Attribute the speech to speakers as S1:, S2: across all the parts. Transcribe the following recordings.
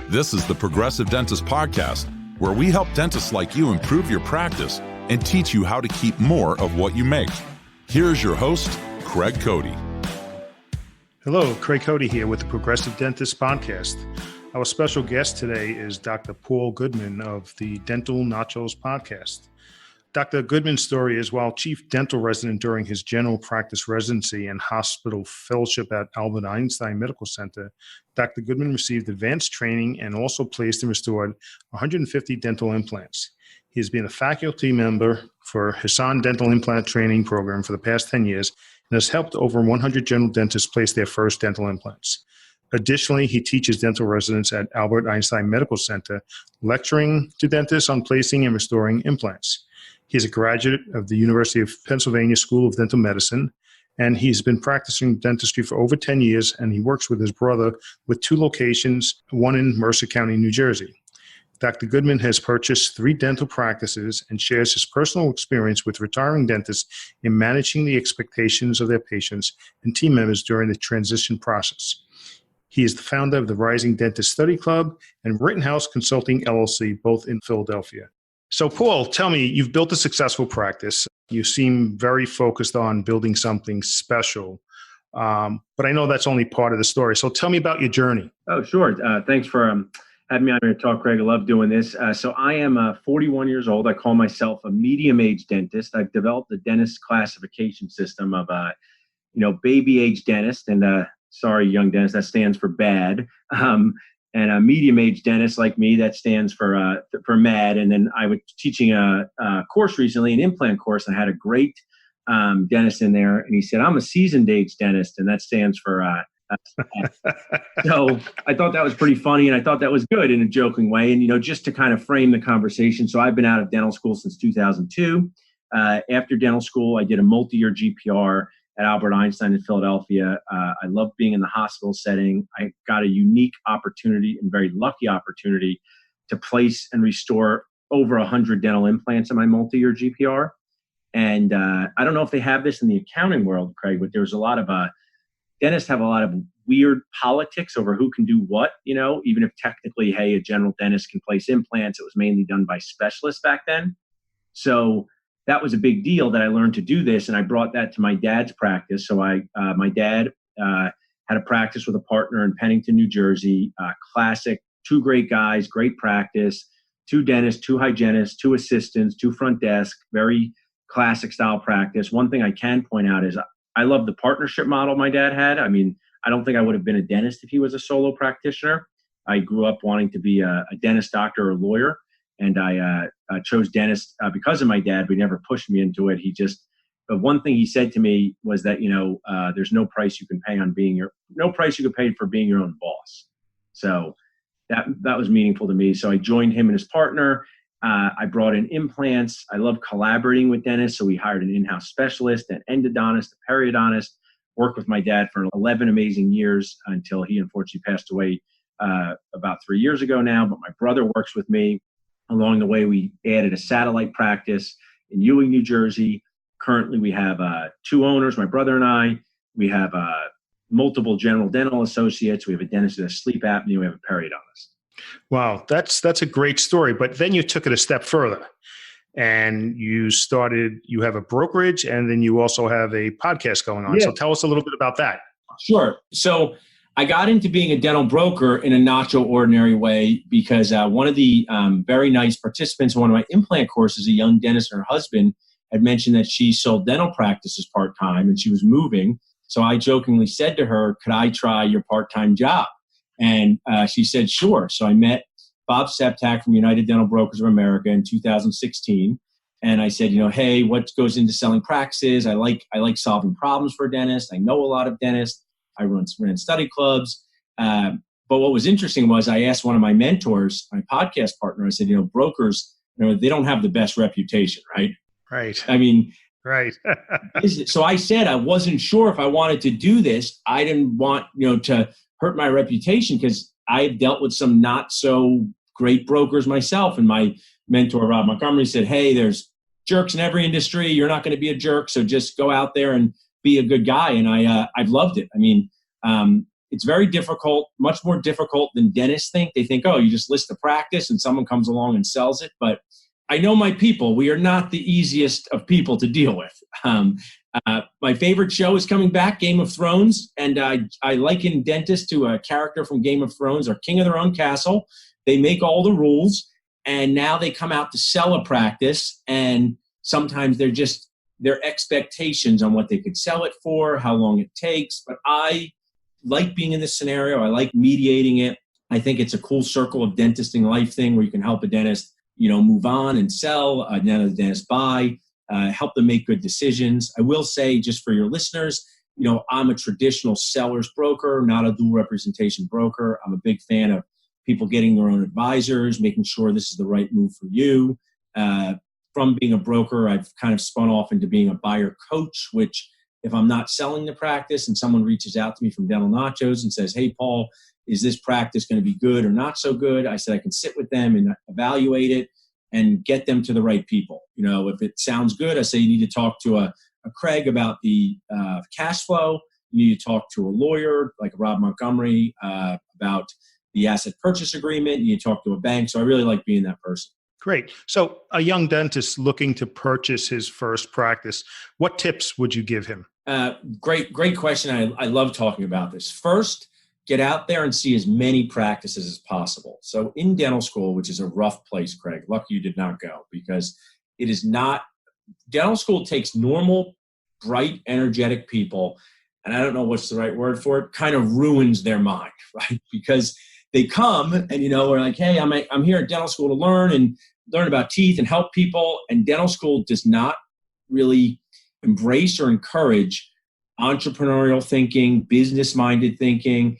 S1: This is the Progressive Dentist Podcast, where we help dentists like you improve your practice and teach you how to keep more of what you make. Here's your host, Craig Cody.
S2: Hello, Craig Cody here with the Progressive Dentist Podcast. Our special guest today is Dr. Paul Goodman of the Dental Nachos podcast. Dr. Goodman's story is while chief dental resident during his general practice residency and hospital fellowship at Albert Einstein Medical Center, Dr. Goodman received advanced training and also placed and restored 150 dental implants. He has been a faculty member for Hiossen Dental Implant Training Program for the past 10 years and has helped over 100 general dentists place their first dental implants. Additionally, he teaches dental residents at Albert Einstein Medical Center, lecturing to dentists on placing and restoring implants. He is a graduate of the University of Pennsylvania School of Dental Medicine, and he's been practicing dentistry for over 10 years, and he works with his brother with 2 locations, one in Mercer County, New Jersey. Dr. Goodman has purchased 3 dental practices and shares his personal experience with retiring dentists in managing the expectations of their patients and team members during the transition process. He is the founder of the Rising Dentist Study Club and Rittenhouse Consulting LLC, both in Philadelphia. So, Paul, tell me, you've built a successful practice. You seem very focused on building something special, but I know that's only part of the story. So tell me about your journey.
S3: Oh, sure. Thanks for having me on here to talk, Craig. I love doing this. So I am 41 years old. I call myself a medium-age dentist. I've developed a dentist classification system of, baby-age dentist. And sorry, young dentist, that stands for bad. And a medium-age dentist like me, that stands for mad. And then I was teaching a course recently, an implant course. And I had a great dentist in there, and he said, "I'm a seasoned age dentist," and that stands for. So I thought that was pretty funny, and I thought that was good in a joking way. And just to kind of frame the conversation, so I've been out of dental school since 2002. After dental school, I did a multi-year GPR at Albert Einstein in Philadelphia. I love being in the hospital setting. I got a unique opportunity and very lucky opportunity to place and restore over 100 dental implants in my multi-year GPR. And I don't know if they have this in the accounting world, Craig, but there's a lot of dentists have a lot of weird politics over who can do what, even if technically, hey, a general dentist can place implants. It was mainly done by specialists back then. So that was a big deal that I learned to do this, and I brought that to my dad's practice. So my dad had a practice with a partner in Pennington, New Jersey. Classic, 2 great guys, great practice, 2 dentists, 2 hygienists, 2 assistants, 2 front desk, very classic style practice. One thing I can point out is I love the partnership model my dad had. I mean, I don't think I would have been a dentist if he was a solo practitioner. I grew up wanting to be a dentist, doctor, or lawyer. And I chose dentist because of my dad. He never pushed me into it. But one thing he said to me was that, there's no price you can pay for being your own boss. So that was meaningful to me. So I joined him and his partner. I brought in implants. I love collaborating with dentists. So we hired an in-house specialist, an endodontist, a periodontist, worked with my dad for 11 amazing years until he unfortunately passed away about 3 years ago now. But my brother works with me. Along the way, we added a satellite practice in Ewing, New Jersey. Currently, we have 2 owners, my brother and I. We have multiple general dental associates. We have a dentist that has sleep apnea. We have a periodontist.
S2: Wow, that's a great story. But then you took it a step further, and you have a brokerage, and then you also have a podcast going on. Yeah. So tell us a little bit about that.
S3: Sure. So I got into being a dental broker in a not so ordinary way because one of the very nice participants in one of my implant courses, a young dentist and her husband, had mentioned that she sold dental practices part-time and she was moving. So I jokingly said to her, "Could I try your part-time job?" And she said, "Sure." So I met Bob Septak from United Dental Brokers of America in 2016. And I said, "Hey, what goes into selling practices? I like solving problems for dentists. I know a lot of dentists. I ran study clubs." But what was interesting was I asked one of my mentors, my podcast partner, I said, brokers, they don't have the best reputation, right?
S2: Right.
S3: I mean,
S2: right.
S3: So I said I wasn't sure if I wanted to do this. I didn't want, to hurt my reputation because I have dealt with some not so great brokers myself. And my mentor, Rob Montgomery, said, "Hey, there's jerks in every industry. You're not going to be a jerk. So just go out there and be a good guy." And I've loved it. I mean, It's very difficult, much more difficult than dentists think. They think, oh, you just list the practice and someone comes along and sells it. But I know my people. We are not the easiest of people to deal with. My favorite show is coming back, Game of Thrones. And I liken dentists to a character from Game of Thrones. They're king of their own castle. They make all the rules. And now they come out to sell a practice. And sometimes their expectations on what they could sell it for, how long it takes. But I like being in this scenario. I like mediating it. I think it's a cool circle of dentisting life thing where you can help a dentist, move on and sell, another dentist buy, help them make good decisions. I will say, just for your listeners, I'm a traditional seller's broker, not a dual representation broker. I'm a big fan of people getting their own advisors, making sure this is the right move for you. From being a broker, I've kind of spun off into being a buyer coach, which if I'm not selling the practice and someone reaches out to me from Dental Nachos and says, hey, Paul, is this practice going to be good or not so good? I said I can sit with them and evaluate it and get them to the right people. If it sounds good, I say you need to talk to a Craig about the cash flow. You need to talk to a lawyer like Rob Montgomery about the asset purchase agreement. You need to talk to a bank. So I really like being that person.
S2: Great. So a young dentist looking to purchase his first practice, what tips would you give him?
S3: Great question. I love talking about this. First, get out there and see as many practices as possible. So in dental school, which is a rough place, Craig, lucky you did not go, because it is not, dental school takes normal, bright, energetic people, and I don't know what's the right word for it, kind of ruins their mind, right? Because they come and, we're like, hey, I'm here at dental school to learn about teeth and help people. And dental school does not really embrace or encourage entrepreneurial thinking, business-minded thinking.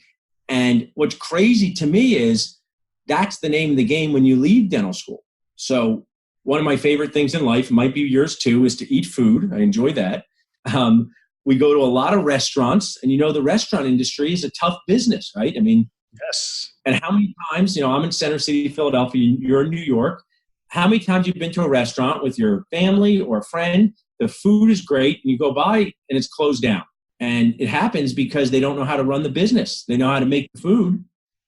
S3: And what's crazy to me is that's the name of the game when you leave dental school. So one of my favorite things in life, might be yours too, is to eat food. I enjoy that. We go to a lot of restaurants, and the restaurant industry is a tough business, right? I mean,
S2: yes.
S3: And how many times, I'm in Center City, Philadelphia, you're in New York. How many times you've been to a restaurant with your family or a friend, the food is great, and you go by and it's closed down. And it happens because they don't know how to run the business. They know how to make the food,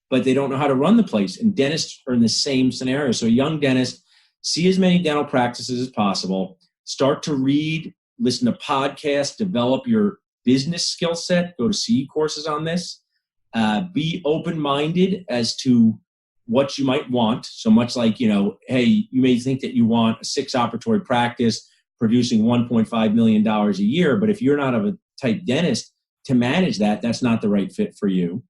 S3: but they don't know how to run the place. And dentists are in the same scenario. So a young dentist, see as many dental practices as possible, start to read, listen to podcasts, develop your business skill set, go to CE courses on this. Be open-minded as to what you might want. So much like, hey, you may think that you want a 6-operatory practice producing $1.5 million a year, but if you're not of a type dentist to manage that, that's not the right fit for you.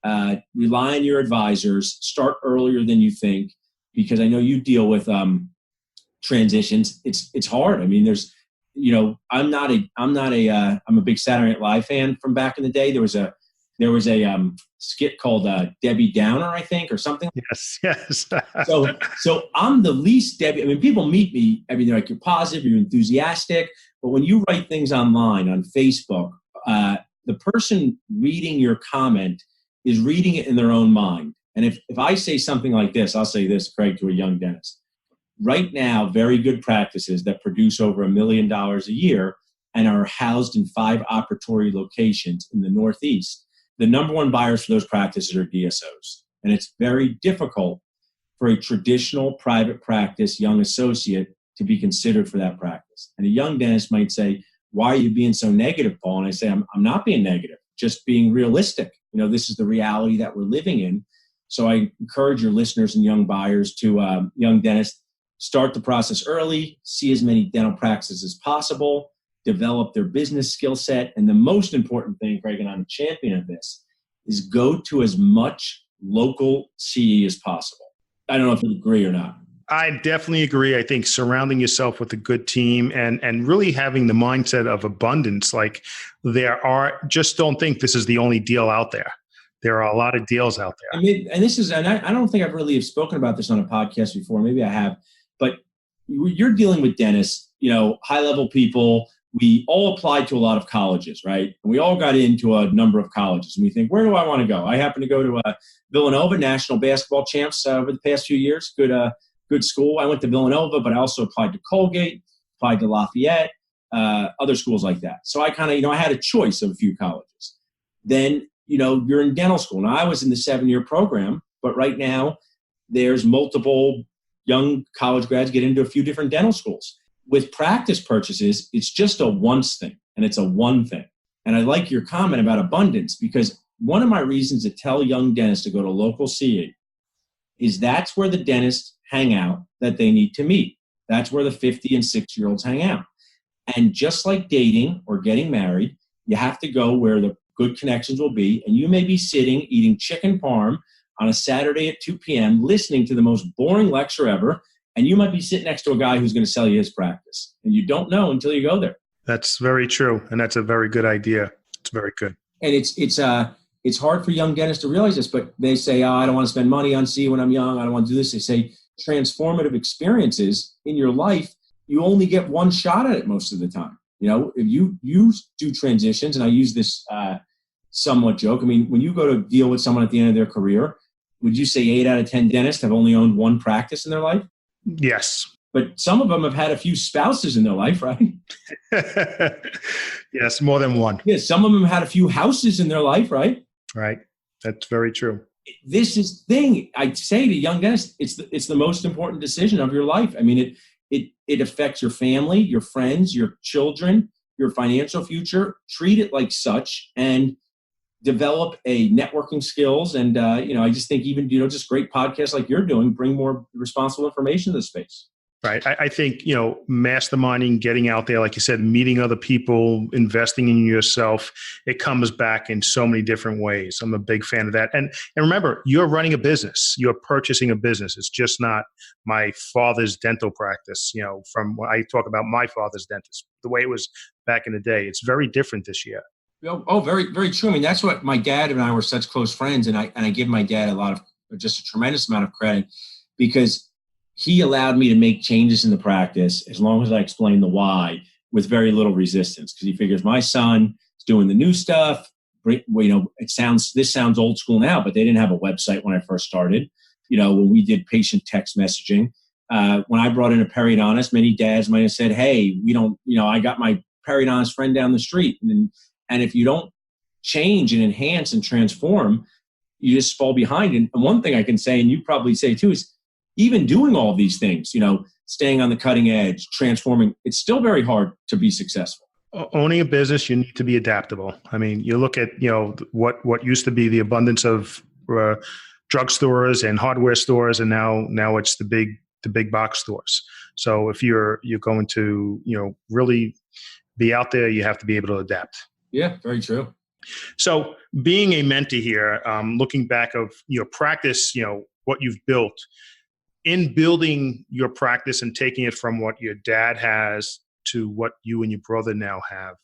S3: Rely on your advisors. Start earlier than you think, because I know you deal with transitions. It's hard. I mean, there's, I'm a big Saturday Night Live fan from back in the day. There was a skit called Debbie Downer, I think, or something.
S2: Yes.
S3: So I'm the least Debbie. I mean, people meet me. I mean, they're like, you're positive, you're enthusiastic. But when you write things online, on Facebook, the person reading your comment is reading it in their own mind. And if I say something like this, I'll say this, Craig, to a young dentist. Right now, very good practices that produce over $1 million a year and are housed in 5 operatory locations in the Northeast. The number one buyers for those practices are DSOs. And it's very difficult for a traditional private practice young associate to be considered for that practice. And a young dentist might say, why are you being so negative, Paul? And I say, I'm not being negative, just being realistic. This is the reality that we're living in. So I encourage your listeners and young buyers to, young dentists, start the process early, see as many dental practices as possible, develop their business skill set. And the most important thing, Craig, and I'm a champion of this, is go to as much local CE as possible. I don't know if you agree or not.
S2: I definitely agree. I think surrounding yourself with a good team and really having the mindset of abundance, like just don't think this is the only deal out there. There are a lot of deals out there.
S3: I don't think I've really spoken about this on a podcast before. Maybe I have, but you're dealing with dentists, high-level people. We all applied to a lot of colleges, right? And we all got into a number of colleges. And we think, where do I want to go? I happen to go to Villanova, national basketball champs over the past few years. Good school. I went to Villanova, but I also applied to Colgate, applied to Lafayette, other schools like that. So I kind of, I had a choice of a few colleges. Then you're in dental school. Now, I was in the 7-year program, but right now there's multiple young college grads get into a few different dental schools. With practice purchases, it's just a once thing, and it's a one thing. And I like your comment about abundance, because one of my reasons to tell young dentists to go to local CE is that's where the dentists hang out that they need to meet. That's where the 50 and 60-year-olds hang out. And just like dating or getting married, you have to go where the good connections will be. And you may be sitting eating chicken parm on a Saturday at 2 p.m., listening to the most boring lecture ever. And you might be sitting next to a guy who's going to sell you his practice. And you don't know until you go there.
S2: That's very true. And that's a very good idea. It's very good.
S3: And it's hard for young dentists to realize this, but they say, I don't want to spend money on CE when I'm young. I don't want to do this. They say transformative experiences in your life, you only get one shot at it most of the time. If you do transitions, and I use this somewhat joke. I mean, when you go to deal with someone at the end of their career, would you say 8 out of 10 dentists have only owned one practice in their life?
S2: Yes.
S3: But some of them have had a few spouses in their life, right?
S2: Yes, more than one.
S3: Yes, some of them had a few houses in their life, right?
S2: Right. That's very true.
S3: This is the thing I say to young dentists, it's the most important decision of your life. I mean, it affects your family, your friends, your children, your financial future. Treat it like such and develop a networking skills. And, I just think even, just great podcasts like you're doing, bring more responsible information to the space.
S2: Right. I think, masterminding, getting out there, like you said, meeting other people, investing in yourself, it comes back in so many different ways. I'm a big fan of that. And remember, you're running a business. You're purchasing a business. It's just not my father's dental practice, from when I talk about my father's dentist, the way it was back in the day. It's very different this year.
S3: Oh, very, very true. I mean, that's what my dad and I were such close friends. And I give my dad just a tremendous amount of credit, because he allowed me to make changes in the practice as long as I explained the why with very little resistance, because he figures my son is doing the new stuff. This sounds old school now, but they didn't have a website when I first started. When we did patient text messaging, when I brought in a periodontist, many dads might have said, hey, I got my periodontist friend down the street. And if you don't change and enhance and transform, you just fall behind. And one thing I can say, and you probably say too, is even doing all these things, staying on the cutting edge, transforming, it's still very hard to be successful.
S2: Owning a business, you need to be adaptable. I mean, you look at, what used to be the abundance of drugstores and hardware stores, and now it's the big box stores. So if you're going to, really be out there, you have to be able to adapt.
S3: Yeah, very true.
S2: So being a mentee here, looking back of your practice, what you've built, in building your practice and taking it from what your dad has to what you and your brother now have,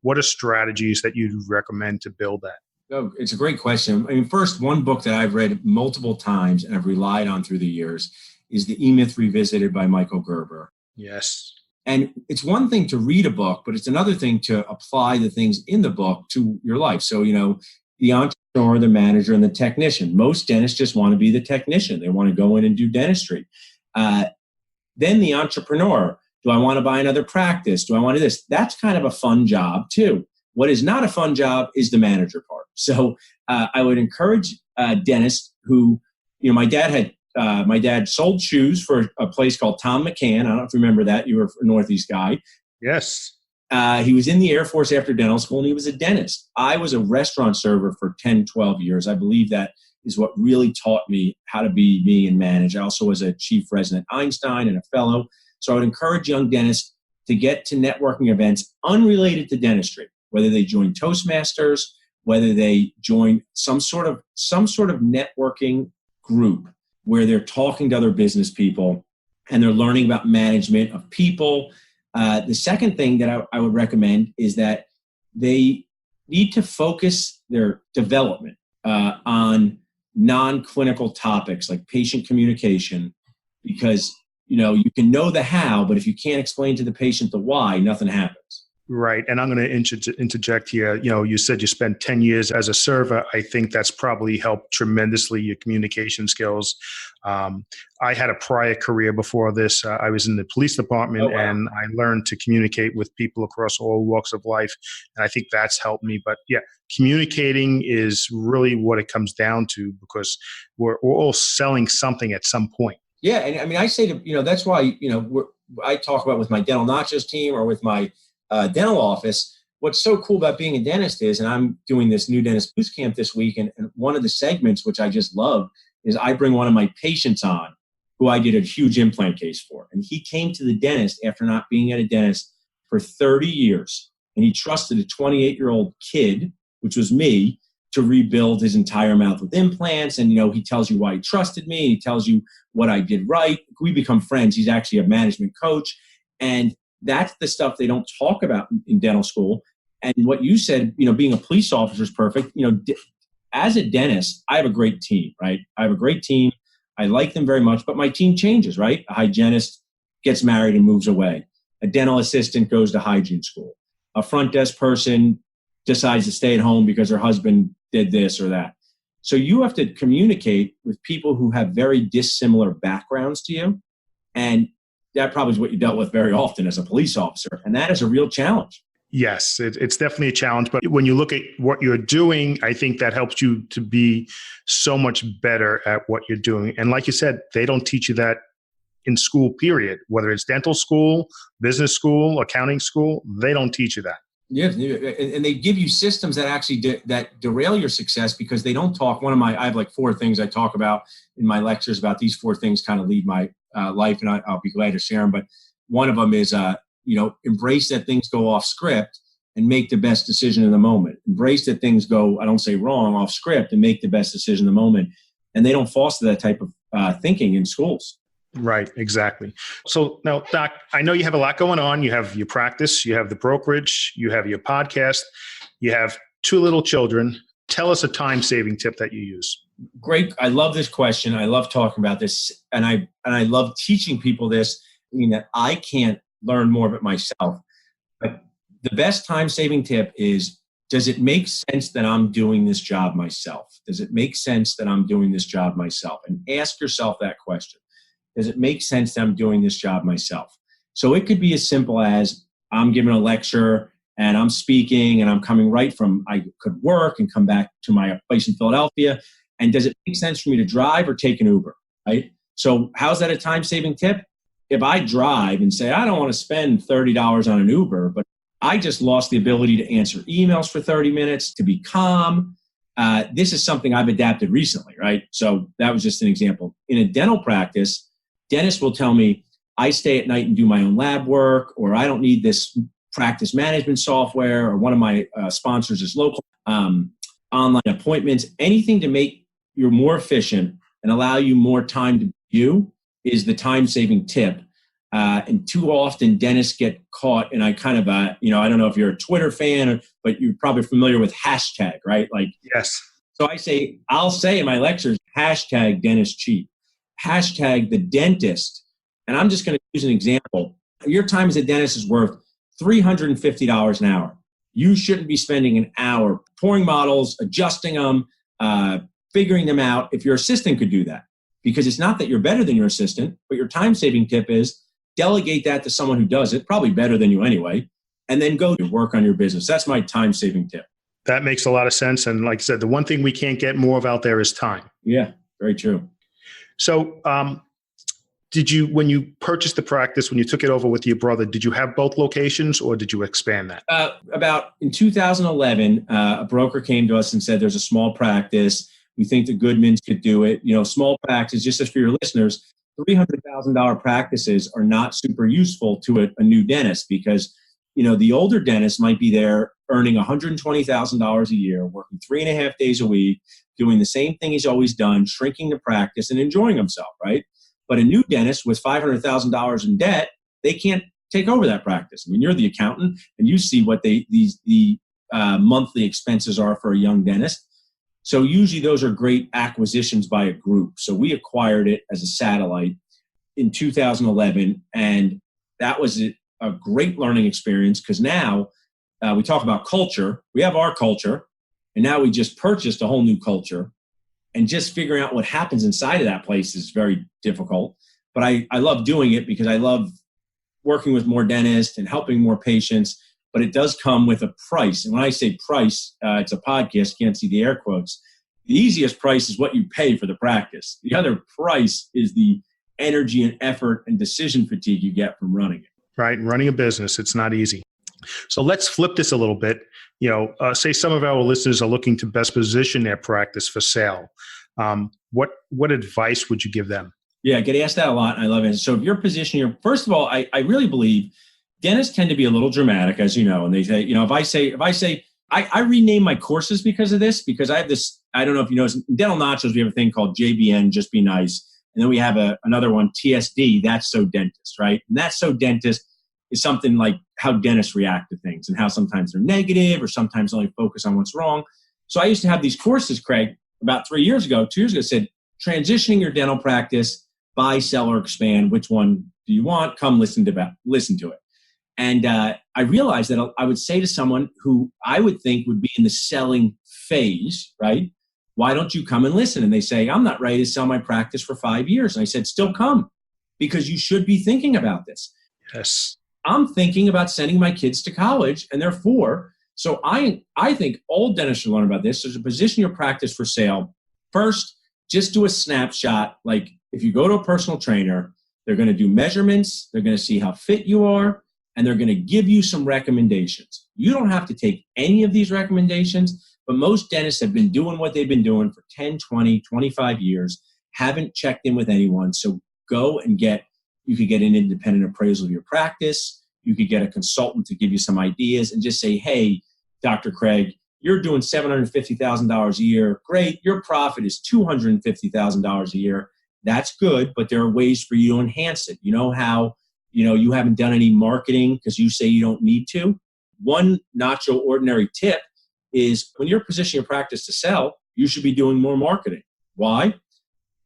S2: what are strategies that you'd recommend to build that?
S3: Oh, it's a great question. I mean, first, one book that I've read multiple times and I've relied on through the years is The E-Myth Revisited by Michael Gerber.
S2: Yes.
S3: And it's one thing to read a book, but it's another thing to apply the things in the book to your life. So, the entrepreneur, the manager, and the technician. Most dentists just want to be the technician. They want to go in and do dentistry. Then the entrepreneur. Do I want to buy another practice? Do I want to do this? That's kind of a fun job too. What is not a fun job is the manager part. So I would encourage dentists who, my dad sold shoes for a place called Tom McCann. I don't know if you remember that. You were a Northeast guy.
S2: Yes.
S3: He was in the Air Force after dental school, and he was a dentist. I was a restaurant server for 10, 12 years. I believe that is what really taught me how to be me and manage. I also was a chief resident at Einstein and a fellow. So I would encourage young dentists to get to networking events unrelated to dentistry, whether they join Toastmasters, whether they join some sort of networking group where they're talking to other business people and they're learning about management of people. The second thing that I would recommend is that they need to focus their development on non-clinical topics like patient communication, because you can know the how, but if you can't explain to the patient the why, nothing happens.
S2: Right. And I'm going to interject here. You said you spent 10 years as a server. I think that's probably helped tremendously your communication skills. I had a prior career before this. I was in the police department.
S3: Oh, wow.
S2: And I learned to communicate with people across all walks of life. And I think that's helped me. But yeah, communicating is really what it comes down to, because we're all selling something at some point.
S3: Yeah. And I mean, I say that's why, I talk about with my dental nachos team or with my dental office. What's so cool about being a dentist is, and I'm doing this new dentist boost camp this week, and one of the segments, which I just love, is I bring one of my patients on who I did a huge implant case for. And he came to the dentist after not being at a dentist for 30 years. And he trusted a 28-year-old kid, which was me, to rebuild his entire mouth with implants. And, he tells you why he trusted me. He tells you what I did right. We become friends. He's actually a management coach. And that's the stuff they don't talk about in dental school. And what you said, being a police officer is perfect. As a dentist, I have a great team, right? I have a great team. I like them very much, but my team changes, right? A hygienist gets married and moves away. A dental assistant goes to hygiene school. A front desk person decides to stay at home because her husband did this or that. So you have to communicate with people who have very dissimilar backgrounds to you. And that probably is what you dealt with very often as a police officer. And that is a real challenge.
S2: Yes, it's definitely a challenge. But when you look at what you're doing, I think that helps you to be so much better at what you're doing. And like you said, they don't teach you that in school, period. Whether it's dental school, business school, accounting school, they don't teach you that.
S3: Yeah, and they give you systems that actually that derail your success because they don't talk. I have like 4 things I talk about in my lectures about these 4 things kind of lead my life, and I'll be glad to share them. But one of them is, embrace that things go off script and make the best decision in the moment. Embrace that things go, I don't say wrong, off script, and make the best decision in the moment. And they don't foster that type of thinking in schools.
S2: Right, exactly. So now, Doc, I know you have a lot going on. You have your practice, you have the brokerage, you have your podcast, you have 2 little children. Tell us a time-saving tip that you use.
S3: Great. I love this question. I love talking about this. And I love teaching people this, that I can't learn more of it myself. But the best time-saving tip is, does it make sense that I'm doing this job myself? Does it make sense that I'm doing this job myself? And ask yourself that question. Does it make sense that I'm doing this job myself? So it could be as simple as I'm giving a lecture and I'm speaking and I'm coming right from, I could work and come back to my place in Philadelphia. And does it make sense for me to drive or take an Uber, right? So how's that a time-saving tip? If I drive and say, I don't want to spend $30 on an Uber, but I just lost the ability to answer emails for 30 minutes, to be calm. This is something I've adapted recently, right? So that was just an example. In a dental practice, dentists will tell me, I stay at night and do my own lab work, or I don't need this practice management software, or one of my sponsors is local, online appointments. Anything to make you more efficient and allow you more time to you is the time-saving tip. And too often dentists get caught, and I kind of, I don't know if you're a Twitter fan, but you're probably familiar with hashtag, right? Like,
S2: yes.
S3: So I'll say in my lectures, hashtag dentist cheap, hashtag the dentist. And I'm just going to use an example. Your time as a dentist is worth $350 an hour. You shouldn't be spending an hour pouring models, adjusting them, figuring them out. If your assistant could do that, because it's not that you're better than your assistant, but your time-saving tip is delegate that to someone who does it, probably better than you anyway, and then go to work on your business. That's my time-saving tip.
S2: That makes a lot of sense. And like I said, the one thing we can't get more of out there is time.
S3: Yeah, very true.
S2: So when you purchased the practice, when you took it over with your brother, did you have both locations or did you expand that?
S3: About in 2011, a broker came to us and said, there's a small practice. We think the Goodmans could do it. Small practice, just as for your listeners, $300,000 practices are not super useful to a new dentist because, the older dentist might be there earning $120,000 a year, working 3.5 days a week, doing the same thing he's always done, shrinking the practice and enjoying himself, right? But a new dentist with $500,000 in debt, they can't take over that practice. I mean, you're the accountant and you see what the monthly expenses are for a young dentist. So usually those are great acquisitions by a group. So we acquired it as a satellite in 2011. And that was a great learning experience because now we talk about culture. We have our culture, and now we just purchased a whole new culture. And just figuring out what happens inside of that place is very difficult. But I love doing it because I love working with more dentists and helping more patients. But it does come with a price. And when I say price, it's a podcast, can't see the air quotes. The easiest price is what you pay for the practice. The other price is the energy and effort and decision fatigue you get from running it.
S2: Right. Running a business, it's not easy. So let's flip this a little bit. Say some of our listeners are looking to best position their practice for sale. What advice would you give them?
S3: Yeah, I get asked that a lot, and I love it. So if you're positioning first of all, I really believe dentists tend to be a little dramatic, as you know, and they say, I rename my courses because of this, because I have this, I don't know if you know, in Dental Nachos, we have a thing called JBN, Just Be Nice. And then we have another one, TSD, That's So Dentist, right? And That's So Dentist is something like how dentists react to things and how sometimes they're negative or sometimes only focus on what's wrong. So I used to have these courses, Craig, about 2 years ago, said, transitioning your dental practice, buy, sell, or expand. Which one do you want? Come listen to it. And I realized that I would say to someone who I would think would be in the selling phase, right? Why don't you come and listen? And they say, I'm not ready to sell my practice for 5 years. And I said, still come, because you should be thinking about this.
S2: Yes.
S3: I'm thinking about sending my kids to college, and they're 4. So I think all dentists should learn about this. So to position your practice for sale, first, just do a snapshot. Like if you go to a personal trainer, they're going to do measurements, they're going to see how fit you are, and they're going to give you some recommendations. You don't have to take any of these recommendations, but most dentists have been doing what they've been doing for 10, 20, 25 years, haven't checked in with anyone. So go and you could get an independent appraisal of your practice. You could get a consultant to give you some ideas and just say, hey, Dr. Craig, you're doing $750,000 a year. Great. Your profit is $250,000 a year. That's good, but there are ways for you to enhance it. You know how, you haven't done any marketing because you say you don't need to. One Nacho ordinary tip is when you're positioning your practice to sell, you should be doing more marketing. Why?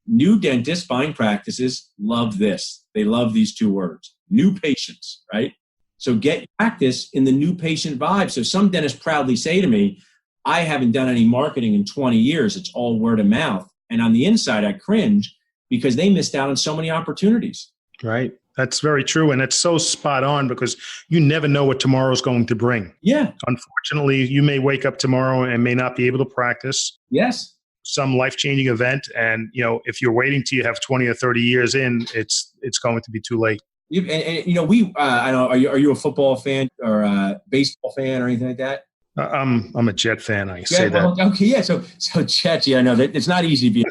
S3: New dentists buying practices love this. They love these 2 words, new patients, right? So get practice in the new patient vibe. So some dentists proudly say to me, I haven't done any marketing in 20 years. It's all word of mouth. And on the inside, I cringe because they missed out on so many opportunities.
S2: Right. That's very true. And it's so spot on because you never know what tomorrow's going to bring.
S3: Yeah.
S2: Unfortunately, you may wake up tomorrow and may not be able to practice.
S3: Yes.
S2: Some life-changing event. And, if you're waiting till you have 20 or 30 years in, it's going to be too late.
S3: I don't know, are you a football fan or a baseball fan or anything like that?
S2: I'm a Jet fan. I say that.
S3: Okay, yeah. So Jets, I know that it's not easy to be.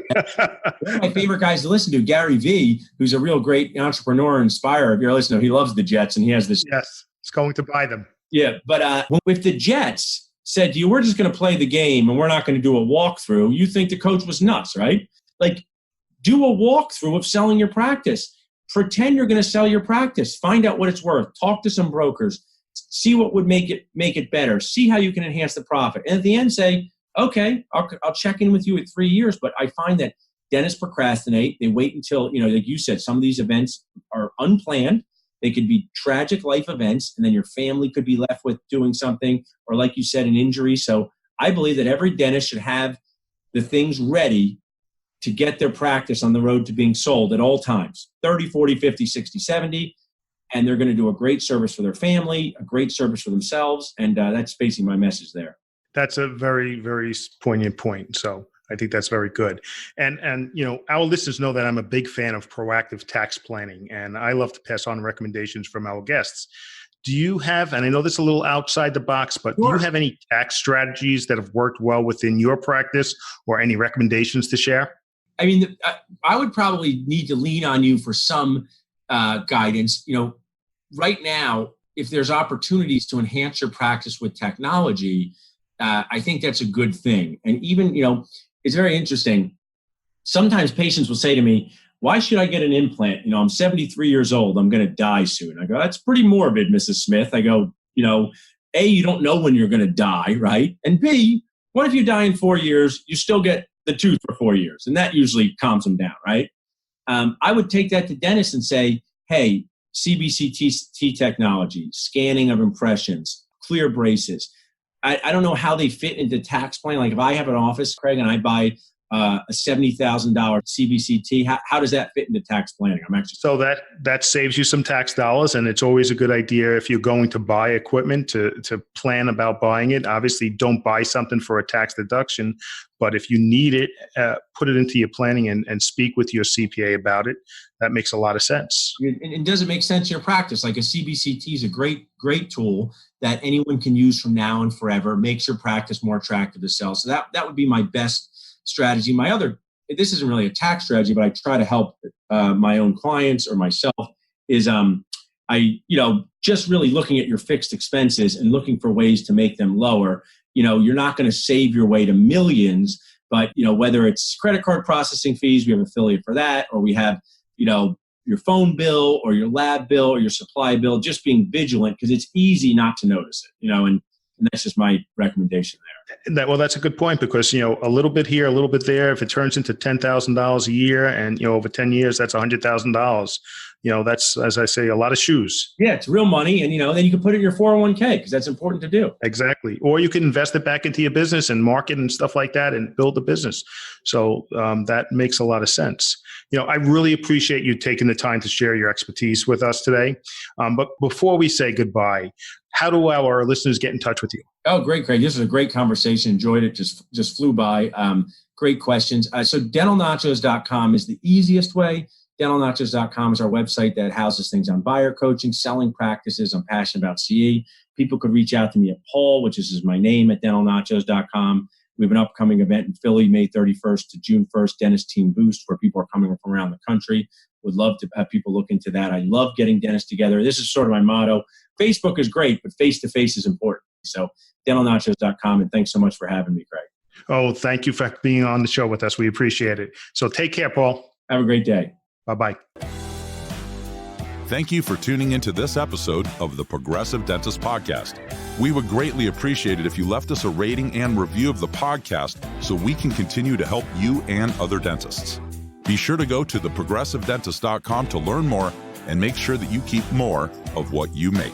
S3: One of my favorite guys to listen to, Gary V, who's a real great entrepreneur and inspirer. If you're listening, he loves the Jets and he has this.
S2: Yes, he's going to buy them.
S3: Yeah, but if the Jets said to you, we're just going to play the game and we're not going to do a walkthrough, you think the coach was nuts, right? Like, do a walkthrough of selling your practice. Pretend you're going to sell your practice. Find out what it's worth. Talk to some brokers. See what would make it better. See how you can enhance the profit. And at the end say, okay, I'll check in with you at 3 years. But I find that dentists procrastinate. They wait until, like you said, some of these events are unplanned. They could be tragic life events, and then your family could be left with doing something, or like you said, an injury. So I believe that every dentist should have the things ready to get their practice on the road to being sold at all times, 30, 40, 50, 60, 70. And they're going to do a great service for their family, a great service for themselves. And that's basically my message there.
S2: That's a very, very poignant point. So I think that's very good. And our listeners know that I'm a big fan of proactive tax planning, and I love to pass on recommendations from our guests. Do you have, and I know this is a little outside the box, but
S3: Sure.
S2: Do you have any tax strategies that have worked well within your practice or any recommendations to share?
S3: I mean, I would probably need to lean on you for some guidance. Right now, if there's opportunities to enhance your practice with technology, I think that's a good thing. And even, it's very interesting. Sometimes patients will say to me, why should I get an implant? I'm 73 years old. I'm going to die soon. I go, that's pretty morbid, Mrs. Smith. I go, A, you don't know when you're going to die, right? And B, what if you die in 4 years? You still get the tooth for 4 years. And that usually calms them down, right? I would take that to dentists and say, hey, CBCT technology, scanning of impressions, clear braces. I don't know how they fit into tax plan. Like if I have an office, Craig, and I buy a $70,000 CBCT, how does that fit into tax planning?
S2: So that saves you some tax dollars, and it's always a good idea if you're going to buy equipment to plan about buying it. Obviously, don't buy something for a tax deduction, but if you need it, put it into your planning and speak with your CPA about it. That makes a lot of sense.
S3: And does it make sense in your practice? Like a CBCT is a great tool that anyone can use from now and forever, makes your practice more attractive to sell. So that would be my best strategy. This isn't really a tax strategy, but I try to help my own clients or myself is just really looking at your fixed expenses and looking for ways to make them lower. You're not going to save your way to millions, but whether it's credit card processing fees, we have an affiliate for that, or we have your phone bill or your lab bill or your supply bill, just being vigilant because it's easy not to notice it, and that's just my recommendation there.
S2: Well, that's a good point because, a little bit here, a little bit there, if it turns into $10,000 a year and, over 10 years, that's $100,000. That's, as I say, a lot of shoes.
S3: Yeah, it's real money. And, then you can put it in your 401k because that's important to do.
S2: Exactly. Or you can invest it back into your business and market and stuff like that and build the business. So that makes a lot of sense. I really appreciate you taking the time to share your expertise with us today. But before we say goodbye, how do our listeners get in touch with you?
S3: Oh, great, Craig. This was a great conversation. Enjoyed it. Just flew by. Great questions. So dentalnachos.com is the easiest way. Dentalnachos.com is our website that houses things on buyer coaching, selling practices. I'm passionate about CE. People could reach out to me at Paul, which is my name, at dentalnachos.com. We have an upcoming event in Philly, May 31st to June 1st, Dentist Team Boost, where people are coming from around the country. Would love to have people look into that. I love getting dentists together. This is sort of my motto. Facebook is great, but face-to-face is important. So dentalnachos.com, and thanks so much for having me, Craig.
S2: Oh, thank you for being on the show with us. We appreciate it. So take care, Paul.
S3: Have a great day.
S2: Bye-bye.
S1: Thank you for tuning into this episode of the Progressive Dentist Podcast. We would greatly appreciate it if you left us a rating and review of the podcast so we can continue to help you and other dentists. Be sure to go to theprogressivedentist.com to learn more and make sure that you keep more of what you make.